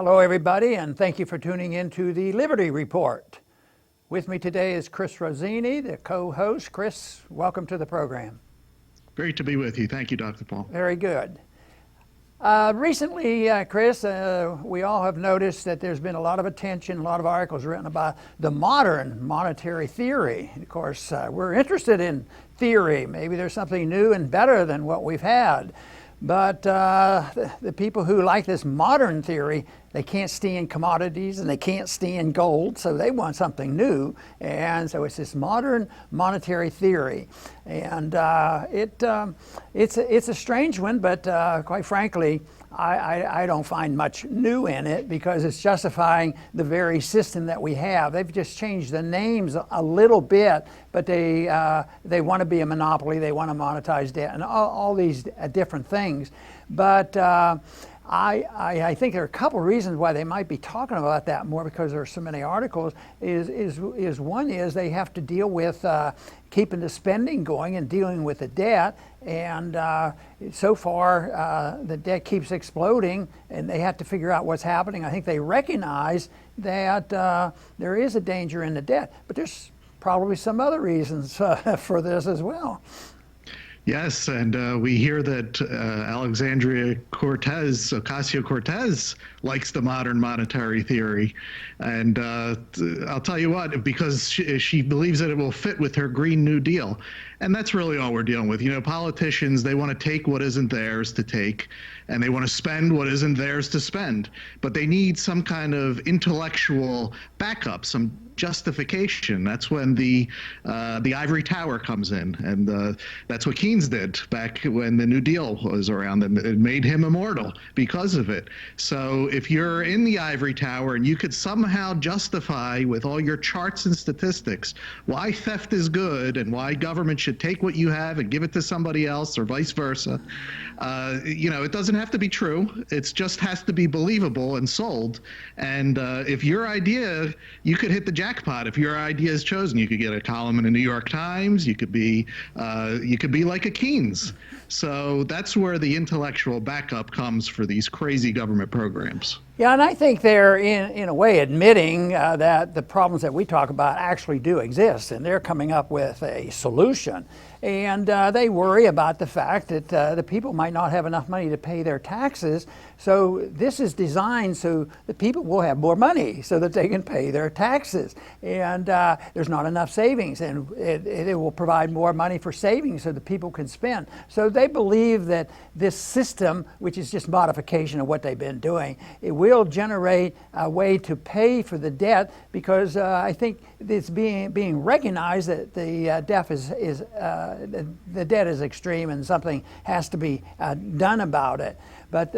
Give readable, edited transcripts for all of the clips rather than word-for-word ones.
Hello, everybody, and thank you for tuning in to the Liberty Report. With me today is Chris Rossini, the co-host. Chris, welcome to the program. Great to be with you. Thank you, Dr. Paul. Very good. Recently, Chris, we all have noticed that there's been a lot of attention, a lot of articles written about the modern monetary theory. Of course, we're interested in theory. Maybe there's something new and better than what we've had. But the people who like this modern theory, they can't stand commodities and they can't stand gold, so they want something new. And so it's this modern monetary theory. And it's a strange one, but quite frankly, I don't find much new in it because it's justifying the very system that we have. They've just changed the names a little bit, but they want to be a monopoly, they want to monetize debt, and all these different things. But I think there are a couple of reasons why they might be talking about that more, because there are so many articles. One is they have to deal with keeping the spending going and dealing with the debt, and so far the debt keeps exploding, and they have to figure out what's happening. I think they recognize that there is a danger in the debt, but there's probably some other reasons for this as well. Yes, and we hear that Ocasio-Cortez likes the modern monetary theory. And I'll tell you what, because she believes that it will fit with her Green New Deal. And that's really all we're dealing with. You know, politicians, they want to take what isn't theirs to take, and they want to spend what isn't theirs to spend. But they need some kind of intellectual backup, some justification. That's when the ivory tower comes in, and that's what Keynes did back when the New Deal was around, and it made him immortal because of it. So if you're in the ivory tower and you could somehow justify with all your charts and statistics why theft is good and why government should take what you have and give it to somebody else or vice versa, you know, it doesn't have to be true. It just has to be believable and sold. And if your idea, you could hit the jackpot. If your idea is chosen, you could get a column in the New York Times. You could be like a Keynes. So that's where the intellectual backup comes for these crazy government programs. Yeah, and I think they're in a way admitting that the problems that we talk about actually do exist, and they're coming up with a solution. And they worry about the fact that the people might not have enough money to pay their taxes. So this is designed so the people will have more money so that they can pay their taxes. And there's not enough savings, and it will provide more money for savings so the people can spend. So they believe that this system, which is just modification of what they've been doing, it will generate a way to pay for the debt, because I think it's being recognized that the debt is extreme and something has to be done about it. But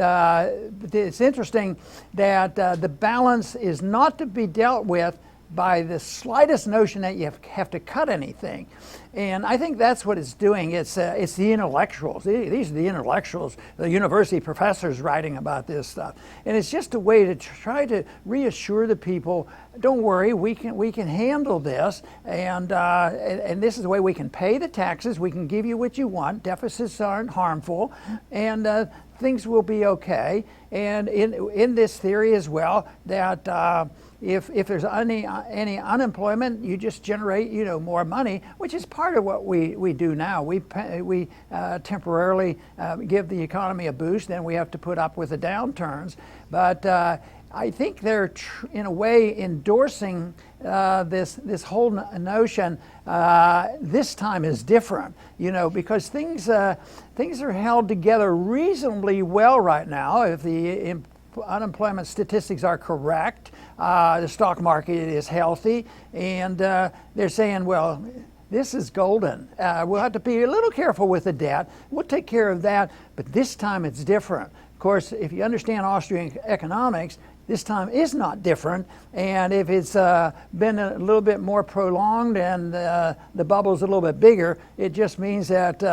it's interesting that the balance is not to be dealt with by the slightest notion that you have to cut anything. And I think that's what it's doing. It's the intellectuals. These are the intellectuals, the university professors writing about this stuff. And it's just a way to try to reassure the people, don't worry, we can handle this, and this is the way we can pay the taxes, we can give you what you want, deficits aren't harmful, and things will be okay. And in this theory as well, that if there's any unemployment, you just generate more money, which is part of what we do now. We temporarily give the economy a boost, then we have to put up with the downturns. But I think they're in a way endorsing this whole notion. This time is different, because things are held together reasonably well right now. If the unemployment statistics are correct, the stock market is healthy, and they're saying, well, this is golden. We'll have to be a little careful with the debt. We'll take care of that, but this time it's different. Of course, if you understand Austrian economics, this time is not different, and if it's been a little bit more prolonged and the bubble's a little bit bigger, it just means that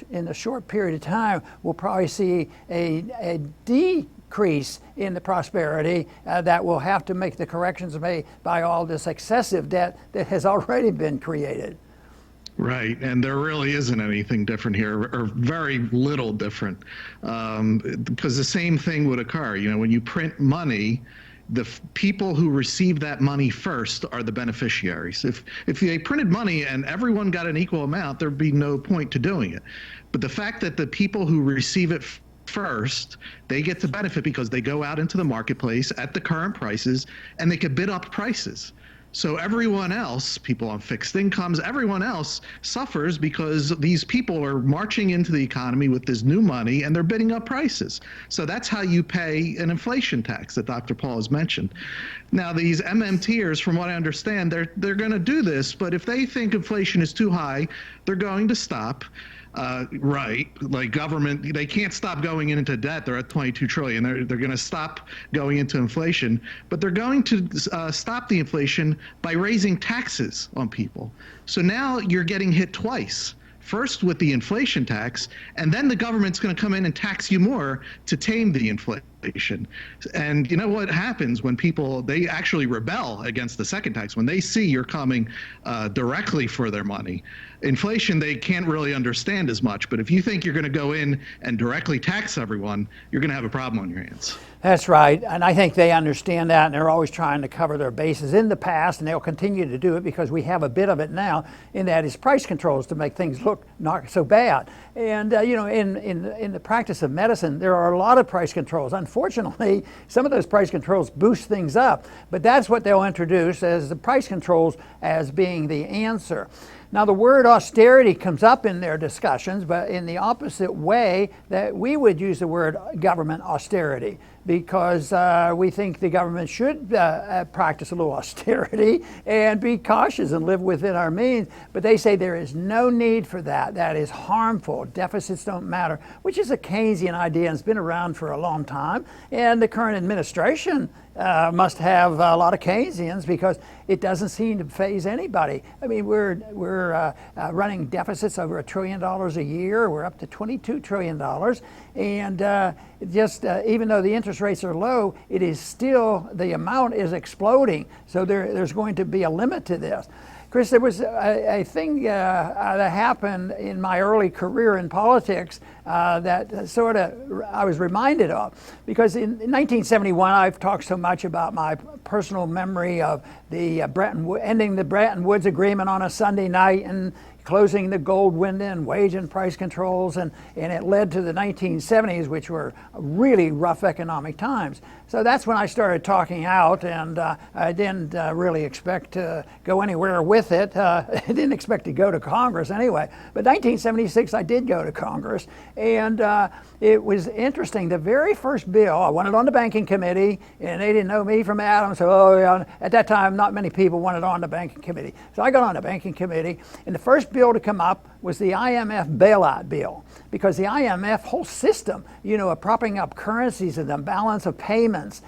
in a short period of time, we'll probably see a decrease in the prosperity that will have to make the corrections made by all this excessive debt that has already been created. Right, and there really isn't anything different here, or very little different, because the same thing would occur. When you print money, people who receive that money first are the beneficiaries. If they printed money and everyone got an equal amount, there'd be no point to doing it. But the fact that the people who receive it first, they get to benefit because they go out into the marketplace at the current prices and they can bid up prices. So everyone else, people on fixed incomes, everyone else suffers because these people are marching into the economy with this new money and they're bidding up prices. So that's how you pay an inflation tax that Dr. Paul has mentioned. Now, these MMTers, from what I understand, they're going to do this, but if they think inflation is too high, they're going to stop. Right, like government, they can't stop going into debt. They're at 22 trillion. They're going to stop going into inflation, but they're going to stop the inflation by raising taxes on people. So now you're getting hit twice. First with the inflation tax, and then the government's going to come in and tax you more to tame the inflation. And you know what happens when people, they actually rebel against the second tax, when they see you're coming directly for their money. Inflation, they can't really understand as much, but if you think you're going to go in and directly tax everyone, you're going to have a problem on your hands. That's right, and I think they understand that, and they're always trying to cover their bases in the past, and they'll continue to do it because we have a bit of it now, in that is price controls to make things look not so bad. And you know, in the practice of medicine, there are a lot of price controls. Unfortunately, some of those price controls boost things up, but that's what they'll introduce as the price controls as being the answer. Now, the word austerity comes up in their discussions, but in the opposite way that we would use the word government austerity, because we think the government should practice a little austerity and be cautious and live within our means. But they say there is no need for that. That is harmful. Deficits don't matter, which is a Keynesian idea and it's been around for a long time. And the current administration must have a lot of Keynesians, because it doesn't seem to faze anybody. I mean, we're running deficits over $1 trillion a year. We're up to $22 trillion. And even though the interest rates are low, it is still, the amount is exploding. So there's going to be a limit to this. Chris, there was a thing that happened in my early career in politics that sort of I was reminded of. Because in 1971, I've talked so much about my personal memory of the ending the Bretton Woods Agreement on a Sunday night and closing the gold window and wage and price controls, and it led to the 1970s, which were really rough economic times. So that's when I started talking out, and I didn't really expect to go anywhere with it. I didn't expect to go to Congress anyway. But 1976, I did go to Congress, and it was interesting. The very first bill, I went on the banking committee, and they didn't know me from Adam, so at that time, not many people wanted on the banking committee. So I got on the banking committee, and the first bill to come up was the Imf Bailout Bill, because the IMF whole system, of propping up currencies and the balance of payments,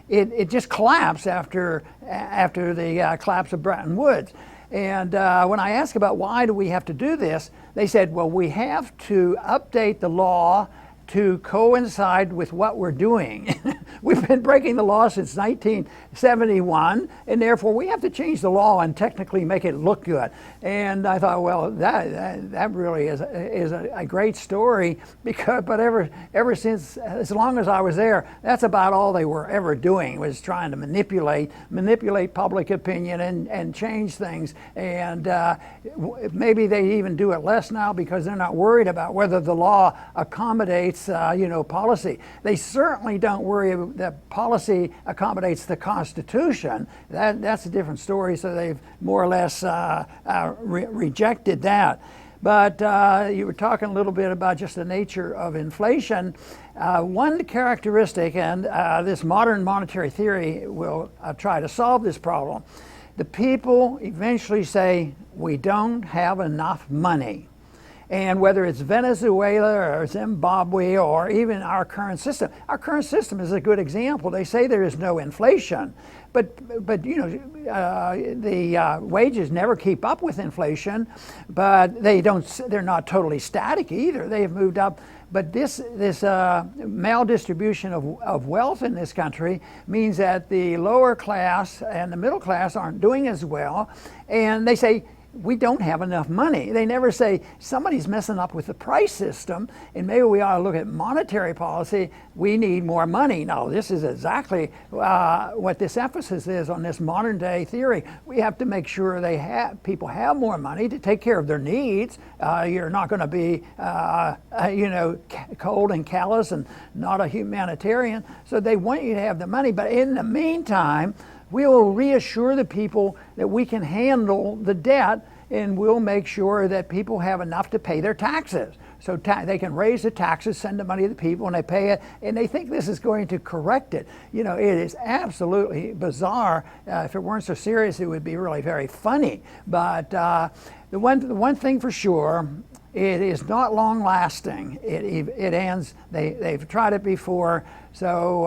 it just collapsed after the collapse of Bretton Woods. And when I asked about why do we have to do this, they said, well, we have to update the law to coincide with what we're doing. We've been breaking the law since 1971, and therefore we have to change the law and technically make it look good. And I thought, well, that really is a great story, but ever since, as long as I was there, that's about all they were ever doing, was trying to manipulate public opinion and change things. And maybe they even do it less now because they're not worried about whether the law accommodates policy. They certainly don't worry that policy accommodates the Constitution. That's a different story, so they've more or less rejected that. But you were talking a little bit about just the nature of inflation. One characteristic, and this modern monetary theory will try to solve this problem. The people eventually say, we don't have enough money. And whether it's Venezuela or Zimbabwe or even our current system is a good example. They say there is no inflation, but the wages never keep up with inflation, but they're not totally static either. They have moved up. But this maldistribution of wealth in this country means that the lower class and the middle class aren't doing as well. And they say, we don't have enough money. They never say somebody's messing up with the price system and maybe we ought to look at monetary policy. We need more money. No, this is exactly what this emphasis is on this modern day theory. We have to make sure people have more money to take care of their needs. You're not going to be cold and callous and not a humanitarian. So they want you to have the money. But in the meantime, we will reassure the people that we can handle the debt, and we'll make sure that people have enough to pay their taxes. So they can raise the taxes, send the money to the people, and they pay it, and they think this is going to correct it. You know, it is absolutely bizarre. If it weren't so serious, it would be really very funny. But the one thing for sure, it is not long lasting. It ends. They've tried it before. So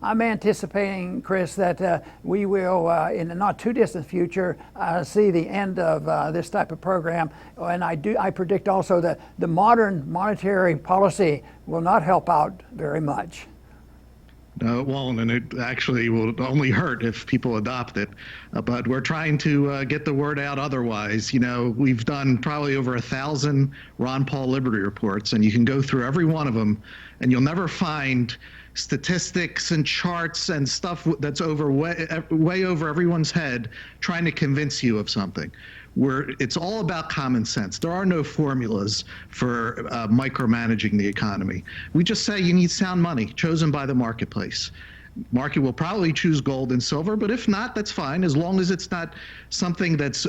I'm anticipating, Chris, that we will, in the not too distant future, see the end of this type of program. And I predict also that the modern monetary policy will not help out very much. No, it won't, and it actually will only hurt if people adopt it. But we're trying to get the word out otherwise. You know, we've done probably over 1,000 Ron Paul Liberty reports, and you can go through every one of them, and you'll never find statistics and charts and stuff that's way over everyone's head trying to convince you of something. It's all about common sense. There are no formulas for micromanaging the economy. We just say you need sound money chosen by the marketplace. Market will probably choose gold and silver, but if not, that's fine, as long as it's not something that's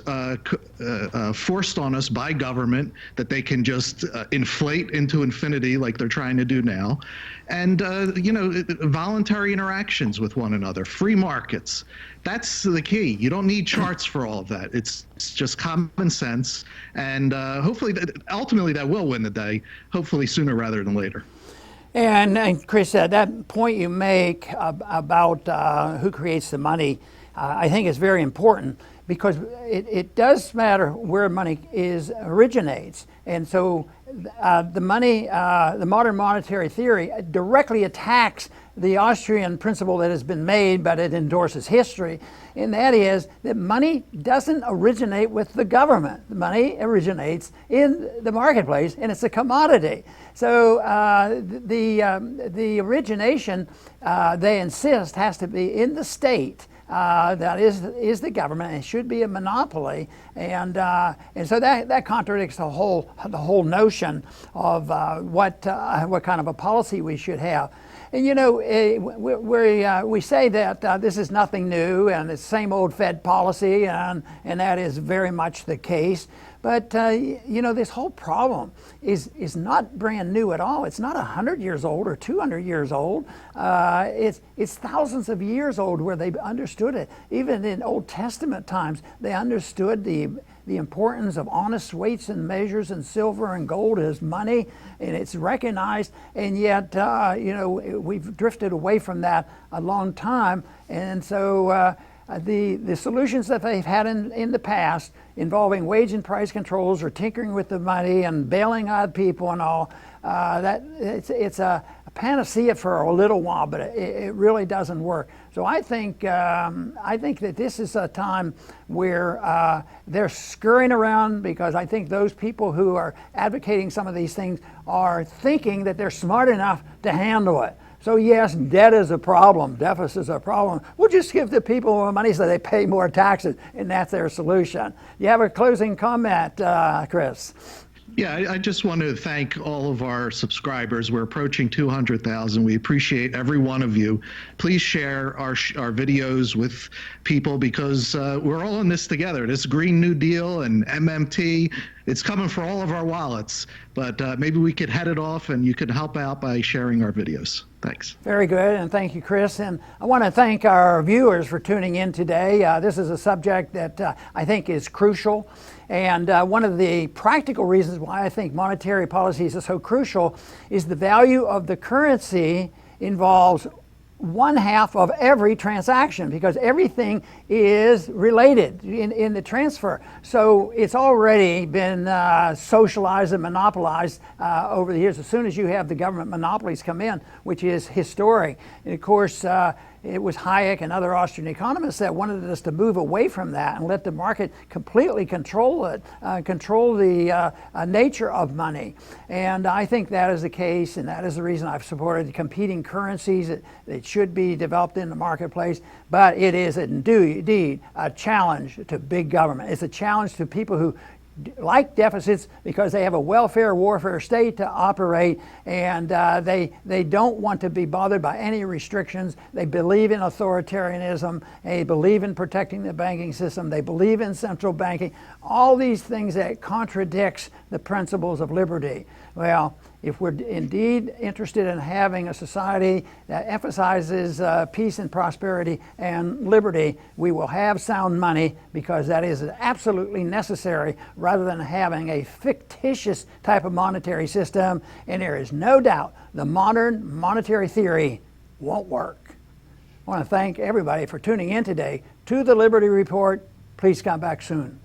forced on us by government that they can just inflate into infinity like they're trying to do now. And, voluntary interactions with one another, free markets. That's the key. You don't need charts for all of that. It's just common sense. And hopefully, ultimately, that will win the day, hopefully sooner rather than later. And Chris, that point you make about who creates the money, I think is very important, because it does matter where money originates. And so the modern monetary theory directly attacks the Austrian principle that has been made, but it endorses history, and that is that money doesn't originate with the government. The money originates in the marketplace, and it's a commodity. So the origination, they insist, has to be in the state. That is the government, and it should be a monopoly, and so that contradicts the whole notion of what kind of a policy we should have. And we say that this is nothing new and it's the same old Fed policy, and that is very much the case. But this whole problem is not brand new at all. It's not 100 years old or 200 years old. It's thousands of years old where they understood it. Even in Old Testament times, they understood the importance of honest weights and measures, and silver and gold as money, and it's recognized. And yet, we've drifted away from that a long time. And so the solutions that they've had in the past, involving wage and price controls or tinkering with the money and bailing out people and all, that it's a panacea for a little while, but it really doesn't work. So I think that this is a time where they're scurrying around, because I think those people who are advocating some of these things are thinking that they're smart enough to handle it. So yes, debt is a problem, deficits are a problem. We'll just give the people more money so they pay more taxes, and that's their solution. You have a closing comment, Chris? Yeah, I just want to thank all of our subscribers. We're approaching 200,000. We appreciate every one of you. Please share our videos with people, because we're all in this together. This Green New Deal and MMT, it's coming for all of our wallets. But maybe we could head it off, and you could help out by sharing our videos. Thanks. Very good, and thank you, Chris. And I want to thank our viewers for tuning in today. This is a subject that I think is crucial. And one of the practical reasons why I think monetary policies are so crucial is the value of the currency involves 1/2 of every transaction, because everything is related in the transfer. So it's already been socialized and monopolized over the years. As soon as you have the government monopolies come in, which is historic. And of course, it was Hayek and other Austrian economists that wanted us to move away from that and let the market completely control it, control the nature of money. And I think that is the case, and that is the reason I've supported competing currencies that should be developed in the marketplace. But it is indeed a challenge to big government. It's a challenge to people who like deficits because they have a welfare warfare state to operate, and they don't want to be bothered by any restrictions. They believe in authoritarianism. They believe in protecting the banking system. They believe in central banking. All these things that contradicts the principles of liberty. Well, if we're indeed interested in having a society that emphasizes peace and prosperity and liberty, we will have sound money, because that is absolutely necessary, rather than having a fictitious type of monetary system. And there is no doubt the modern monetary theory won't work. I want to thank everybody for tuning in today to the Liberty Report. Please come back soon.